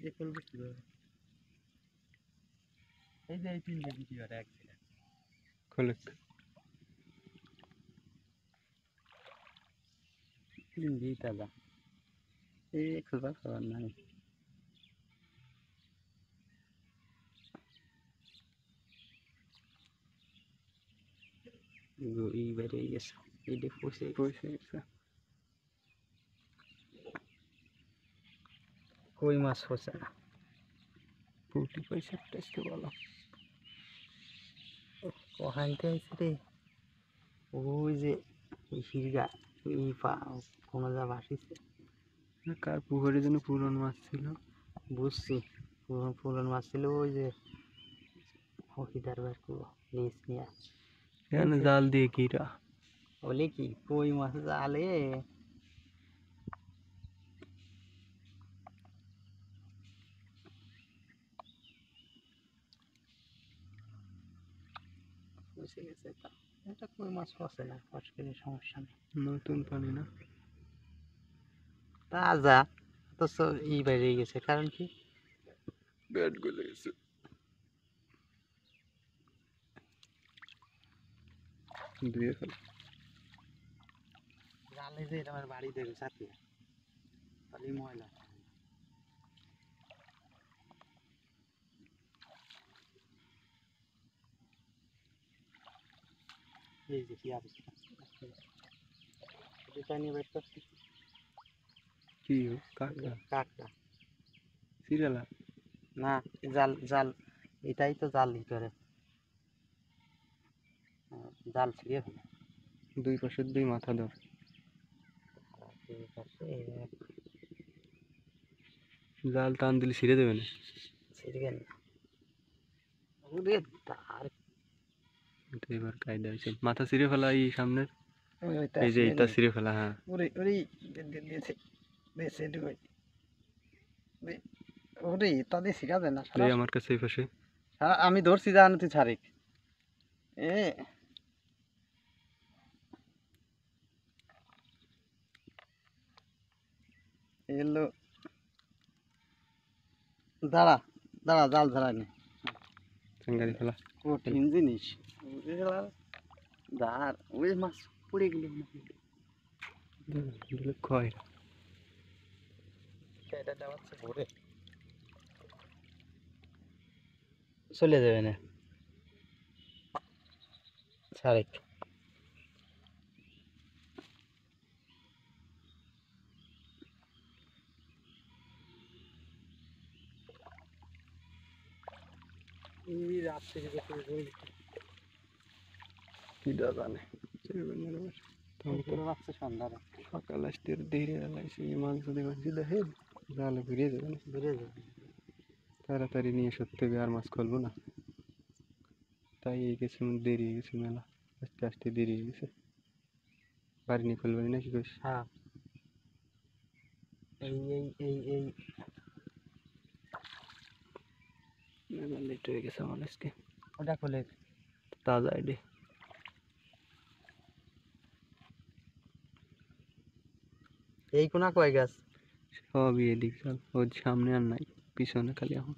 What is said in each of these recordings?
এই ফুল বুঝতে পারবে এই যে এই তিনটে বিক্রি করে এক জায়গায় খোলক তিনটেই তাজা এই খুলবার খাবার নাই এই বেরিয়ে গেছে এইটা পয়সা পয়সা গেছে কই মাছ হচ্ছে না পুঁটি পয়সা টেস্ট ভালো ওখানতে আছে রে ওই যে হিরগা এই কোনো যা ভাসিছে কার পুকুরে যেন পুরন মাছ ছিল বুঝছি পুরন মাছ ছিল ওই যে হকিদার বের করবো লিস নিয়ে এখানে জাল দিয়ে কিরা বলে কি কই মাছ জালে বুঝে গেছে এটা কই মাছ ফসে না ফসকের সমস্যা নেই নতুন পানি না তাজা তো ই বাইরে গেছে কারণ কি ব্যাট গলে গেছে ধুয়ে ফেল জালে যে এটা আমার বাড়ি দেখো সাথে খালি ময়লা এই যে কি আছে এটা নিয়ে বের করছি কি কাকা কাকড়া সিরিয়ালা না জাল জাল এটাই তো জাল ই করে জাল ছিঁড়ে ফেলে দুই পাশের দুই মাথা ধর জাল টান দিলে ছিঁড়ে দেবে না ছিঁড়বে না ওরে তার এটা এবার কায়দা হয়েছে মাথা ছিঁড়ে ফেলা এই সামনের ওইটা এই যে এটা ছিঁড়ে ফেলা হ্যাঁ ওরে ওরে দিয়েছে দিয়েছে ডুবে ওরে তাদের ছিঁড়া যায় না তুই আমার কাছে এই পাশে আমি ধরছি জানো তুই ছাড়িক এ এলো দাঁড়া দাঁড়া জাল ধরা নে চাঙ্গারি ফেলা কঠিন জিনিস দাঁড় ওই মাছ পড়ে গেল দিলে ক্ষয় চলে যাবে না ছাড়িক এই রাত থেকে কিটা জানে রাখছে সন্ধ্যারে সকাল আসতে দেরি লাগছে এই মাছ যদি মাছ দেখে জালে ঘুরিয়ে যাবে না ঘুরে যাবে তাড়াতাড়ি নিয়ে সত্যি আর মাছ খুলবো না তাই এই গেছে দেরি হয়ে গেছে মেলা আস্তে আস্তে দেরি হয়ে গেছে বাড়ি নিয়ে খুলবানি নাকি কইস হ্যাঁ এই মেলা লেট হয়ে গেছে আমার আজকে ওটা খুলে তাজা আইডি এই কোনা কয় গাছ সবই এদিক চল ওর সামনে আর নাই পিছনে খালি এখন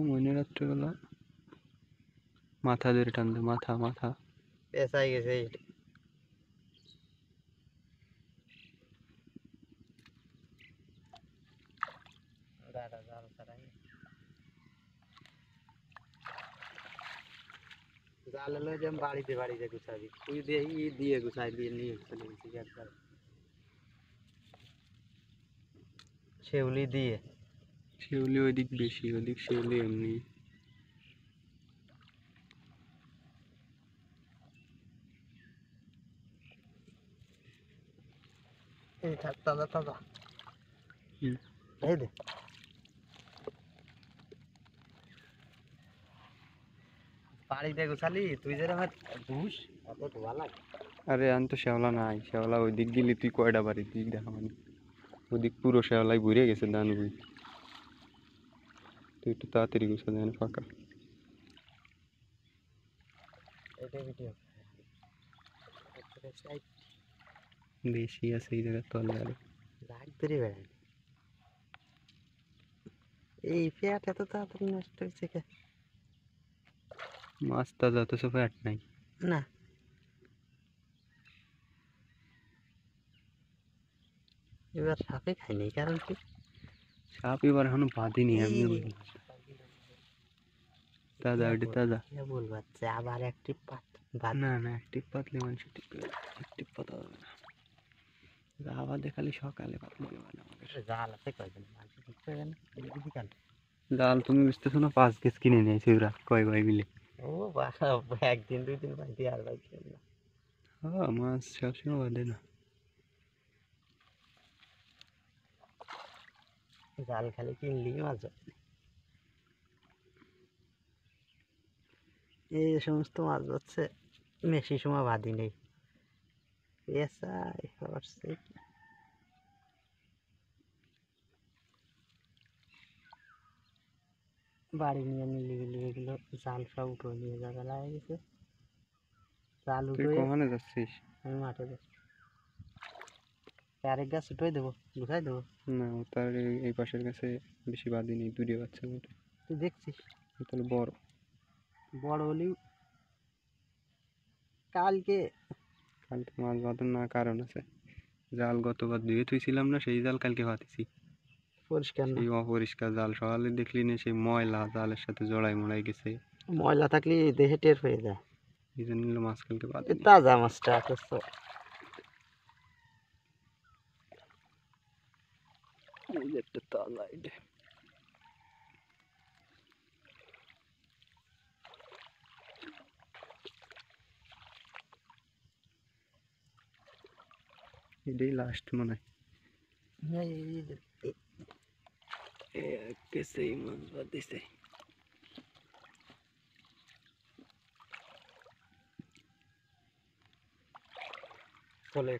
মনে রাত্রেবেলা মাথা ধরে টান দে মাথা মাথা পেঁচাই গেছে জাল হলো যে বাড়িতে বাড়িতে গুছাবি তুই দিয়ে দিয়ে গুছাই দিয়ে নিয়ে চলে গেছি একবার শেউলি দিয়ে শিউলি ওইদিক বেশি ওদিক শিউলি এমনি এই থাক তাজা তাজা এই দে বাড়িতে গুছালি তুই যেরকম ঘুষ অত ধোয়া লাগে আরে আমি তো শ্যাওলা নাই শ্যাওলা ওইদিক গেলি তুই কয়টা বাড়ির দিক দেখা মানে ওদিক পুরো শ্যাওলাই ঘুরে গেছে ধান বুঝি তুই একটু তাড়াতাড়ি গুছা দেন ফাঁকা এটা ভিডিও বেশি আছে এই জায়গায় তলে আরো রাগ ধরে বেড়ায় এই পেট এত তাড়াতাড়ি নষ্ট হয়েছে কে? মাছ তাজা অথচ ফ্যাট নাই। না এবার সাপে খাইনি কারণ কি সাপ এবার এখনো বাঁধিনি এই এমনি রে, তাজা ওইটা তাজা। কে বলবো আচ্ছা আবার একটি পাত বাদ না না একটিপ পাতলে মানুষ ঠিক একটিপ পাতা হবে না। যা বাদে খালি সকালে পাতলে হবে না আমাদের। জাল আছে কয়জন মাছ ধরতে হবে না বিকাল জাল তুমি বুঝতেছো না 5 কেজি কিনে নিয়েছি ওরা কয় ভাই মিলে। ও বাবা একদিন দুই দিন পাইতে আর পাইতে না হ্যাঁ মাছ সবসময় বাঁধে না। জাল খালি কিনলি মাছ ধরে। এই যে সমস্ত মাছ ধরছে বেশি সময় বাদি নেই পেঁচাই হচ্ছে বাড়ি নিয়ে নিলি এগুলো জাল সব উঠে নিয়ে যাবে লাগে গেছে জাল তুই উঠে কখনো যাচ্ছিস? আমি মাঠে যাচ্ছি আরেক গাছ উঠে দেবো গুছাই দেবো না ও তার এই পাশের কাছে বেশি বাঁধিনি দূরে বাচ্চা মতো। তুই দেখছিস তাহলে বড় বড় হলেও কালকে কালকে মাছ বাঁধার না কারণ আছে। জাল গতবার ধুয়ে থুইছিলাম না সেই জাল কালকে পাতিছি। পরিষ্কার না সেই অপরিষ্কার জাল সকালে দেখলি না সেই ময়লা জালের সাথে জড়াই মড়াই গেছে। ময়লা থাকলে দেহে টের হয়ে যায় এই জন্য মাছ কালকে এ বাঁধিনি। তাজা মাছটা অথচ এই যে একটা তাজা এটা। এটাই লাস্ট মনে হয়। সেই মাছ বাঁধিছে। চলে